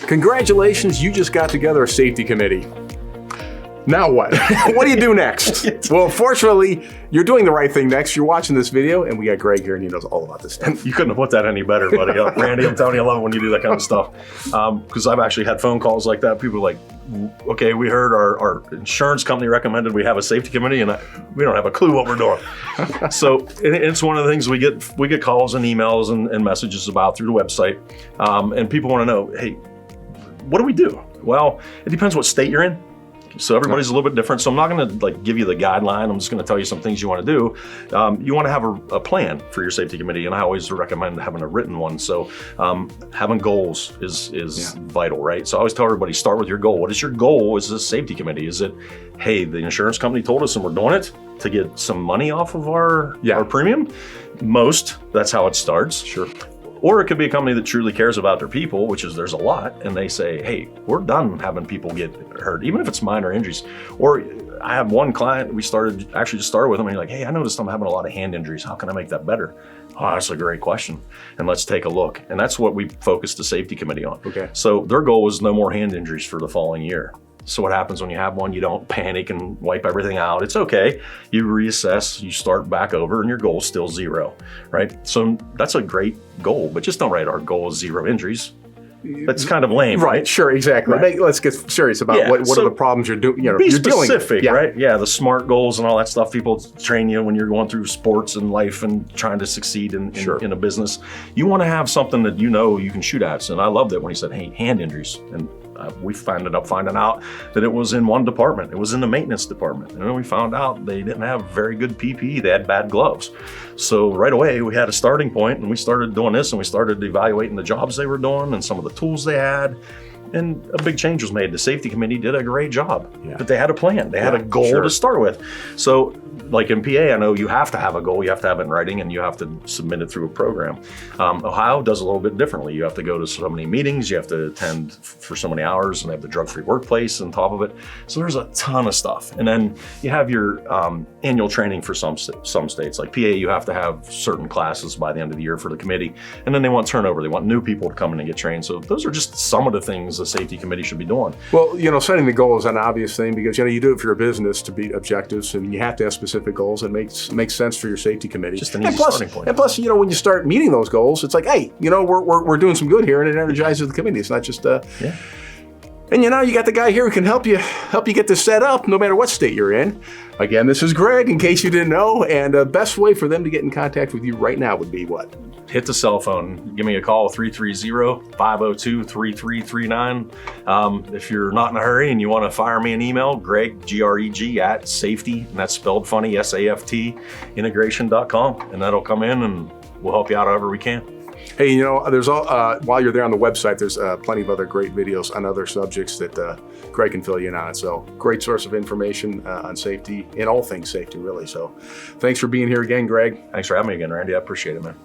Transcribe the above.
Congratulations, you just got together a safety committee. Now what? What do you do next? Well, fortunately, you're doing the right thing next. You're watching this video, and we got Greg here, and he knows all about this stuff. You couldn't have put that any better, buddy. Randy, I'm telling you, I love it when you do that kind of stuff. Because I've actually had phone calls like that. People are like, okay, we heard our insurance company recommended we have a safety committee, and we don't have a clue what we're doing. So it's one of the things we get calls and emails and messages about through the website. And people want to know, hey, what do we do? Well, it depends what state you're in. So everybody's a little bit different. So I'm not going to give you the guideline. I'm just going to tell you some things you want to do. You want to have a plan for your safety committee, and I always recommend having a written one. So having goals is vital, right? So I always tell everybody, start with your goal. What is your goal as a safety committee? Is it, hey, the insurance company told us and we're doing it to get some money off of our premium? That's how it starts. Sure. Or it could be a company that truly cares about their people, which is there's a lot, and they say, hey, we're done having people get hurt, even if it's minor injuries. Or I have one client, we just started with him, and he's like, hey, I noticed I'm having a lot of hand injuries. How can I make that better? Oh, that's a great question. And let's take a look. And that's what we focused the safety committee on. Okay. So their goal was no more hand injuries for the following year. So what happens when you have one? You don't panic and wipe everything out. It's okay. You reassess, you start back over, and your goal is still 0, right? So that's a great goal, but just don't write our goal is 0 injuries. That's kind of lame, right? Sure, exactly. Right. Let's get serious about what are the problems you're doing. Be you're specific, dealing with. right? Yeah, the SMART goals and all that stuff. People train you when you're going through sports and life and trying to succeed in a business. You want to have something that you know you can shoot at. And I loved it when he said, hey, hand injuries. And we ended up finding out that it was in one department. It was in the maintenance department. And then we found out they didn't have very good PPE. They had bad gloves. So right away, we had a starting point, and we started doing this, and we started evaluating the jobs they were doing and some of the tools they had. And a big change was made. The safety committee did a great job, but they had a plan. They had a goal to start with. So like in PA, I know you have to have a goal, you have to have it in writing, and you have to submit it through a program. Ohio does a little bit differently. You have to go to so many meetings, you have to attend for so many hours, and they have the drug-free workplace on top of it. So there's a ton of stuff. And then you have your annual training for some states. Like PA, you have to have certain classes by the end of the year for the committee. And then they want turnover. They want new people to come in and get trained. So those are just some of the things the safety committee should be doing. Well, setting the goal is an obvious thing because, you do it for your business to beat objectives, and you have to have specific goals. It makes sense for your safety committee. Just an easy starting point. And plus, when you start meeting those goals, it's like, hey, we're doing some good here, and it energizes the committee. It's not just And you got the guy here who can help you get this set up no matter what state you're in. Again, this is Greg, in case you didn't know, and the best way for them to get in contact with you right now would be what? Hit the cell phone. Give me a call, 330-502-3339. If you're not in a hurry and you want to fire me an email, Greg, Greg, at SafT, and that's spelled funny, SafT Integration.com, and that'll come in and we'll help you out however we can. Hey, there's while you're there on the website, there's plenty of other great videos on other subjects that Greg can fill you in on. So great source of information on safety and all things safety, really. So thanks for being here again, Greg. Thanks for having me again, Randy. I appreciate it, man.